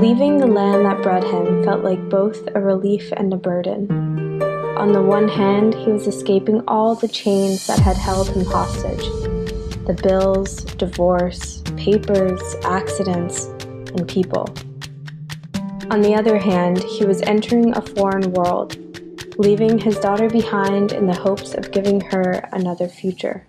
Leaving the land that bred him felt like both a relief and a burden. On the one hand, he was escaping all the chains that had held him hostage. The bills, divorce, papers, accidents, and people. On the other hand, he was entering a foreign world, leaving his daughter behind in the hopes of giving her another future.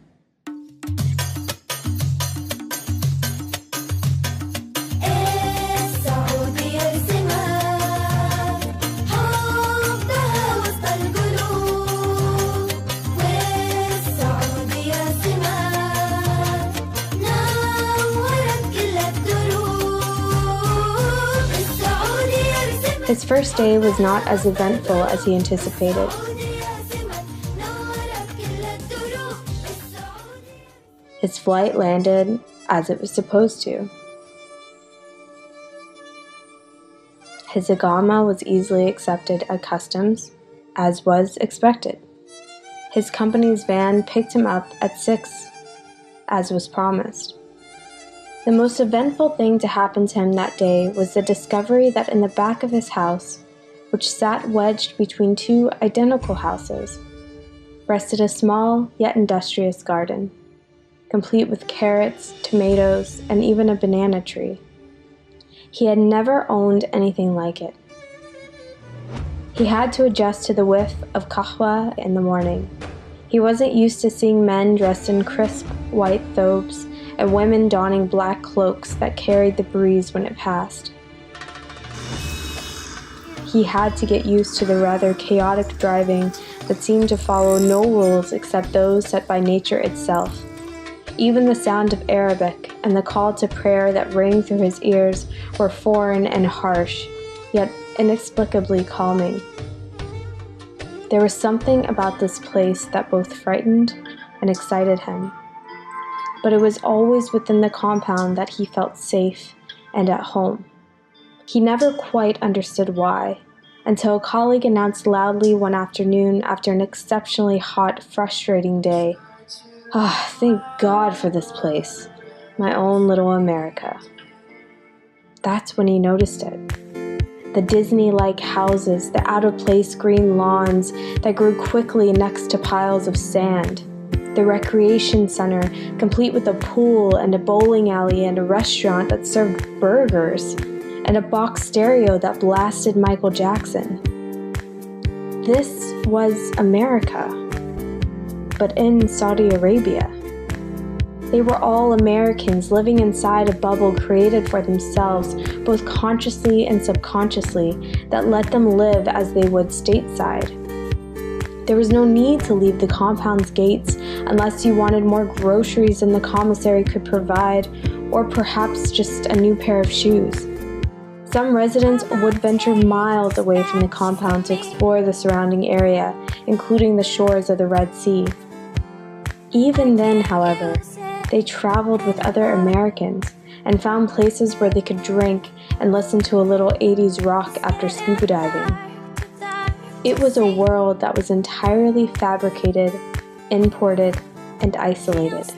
His first day was not as eventful as he anticipated. His flight landed as it was supposed to. His Agama was easily accepted at customs, as was expected. His company's van picked him up at 6, as was promised. The most eventful thing to happen to him that day was the discovery that in the back of his house, which sat wedged between two identical houses, rested a small yet industrious garden, complete with carrots, tomatoes, and even a banana tree. He had never owned anything like it. He had to adjust to the whiff of kahwa in the morning. He wasn't used to seeing men dressed in crisp white thobes and women donning black cloaks that carried the breeze when it passed. He had to get used to the rather chaotic driving that seemed to follow no rules except those set by nature itself. Even the sound of Arabic and the call to prayer that rang through his ears were foreign and harsh, yet inexplicably calming. There was something about this place that both frightened and excited him. But it was always within the compound that he felt safe and at home. He never quite understood why, until a colleague announced loudly one afternoon after an exceptionally hot, frustrating day, thank God for this place, my own little America." That's when he noticed it. The Disney-like houses, the out-of-place green lawns that grew quickly next to piles of sand, the recreation center, complete with a pool and a bowling alley and a restaurant that served burgers, and a box stereo that blasted Michael Jackson. This was America, but in Saudi Arabia. They were all Americans living inside a bubble created for themselves, both consciously and subconsciously, that let them live as they would stateside. There was no need to leave the compound's gates unless you wanted more groceries than the commissary could provide, or perhaps just a new pair of shoes. Some residents would venture miles away from the compound to explore the surrounding area, including the shores of the Red Sea. Even then, however, they traveled with other Americans and found places where they could drink and listen to a little 80s rock after scuba diving. It was a world that was entirely fabricated, imported, and isolated.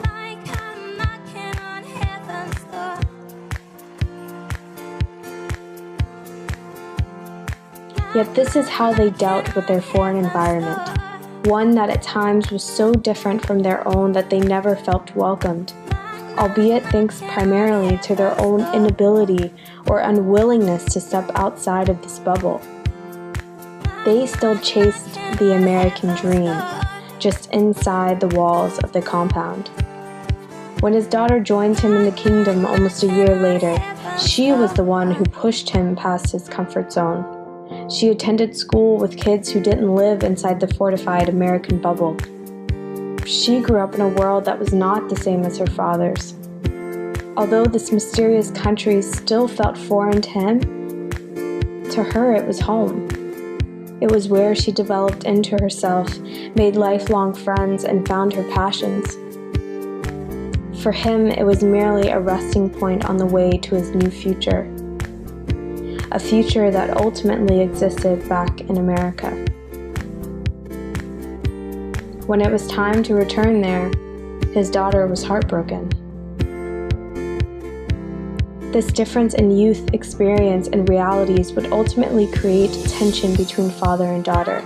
Yet this is how they dealt with their foreign environment, one that at times was so different from their own that they never felt welcomed, albeit thanks primarily to their own inability or unwillingness to step outside of this bubble. They still chased the American dream, just inside the walls of the compound. When his daughter joined him in the kingdom almost a year later, she was the one who pushed him past his comfort zone. She attended school with kids who didn't live inside the fortified American bubble. She grew up in a world that was not the same as her father's. Although this mysterious country still felt foreign to him, to her it was home. It was where she developed into herself, made lifelong friends, and found her passions. For him, it was merely a resting point on the way to his new future. A future that ultimately existed back in America. When it was time to return there, his daughter was heartbroken. This difference in youth experience and realities would ultimately create tension between father and daughter.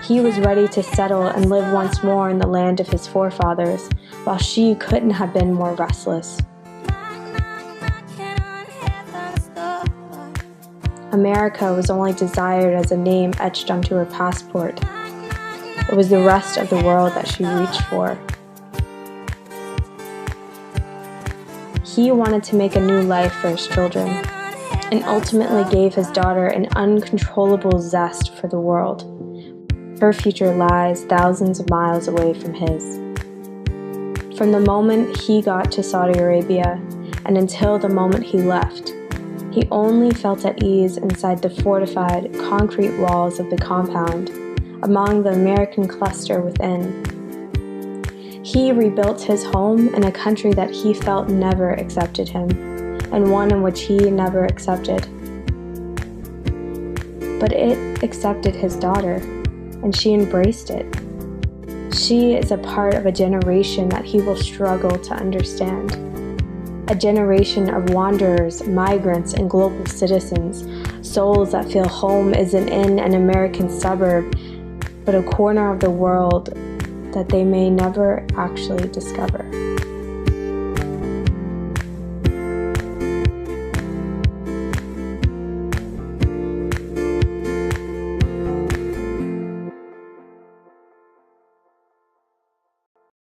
He was ready to settle and live once more in the land of his forefathers, while she couldn't have been more restless. America was only desired as a name etched onto her passport. It was the rest of the world that she reached for. He wanted to make a new life for his children, and ultimately gave his daughter an uncontrollable zest for the world. Her future lies thousands of miles away from his. From the moment he got to Saudi Arabia, and until the moment he left, he only felt at ease inside the fortified concrete walls of the compound, among the American cluster within. He rebuilt his home in a country that he felt never accepted him, and one in which he never accepted. But it accepted his daughter, and she embraced it. She is a part of a generation that he will struggle to understand. A generation of wanderers, migrants, and global citizens, souls that feel home isn't in an American suburb, but a corner of the world that they may never actually discover.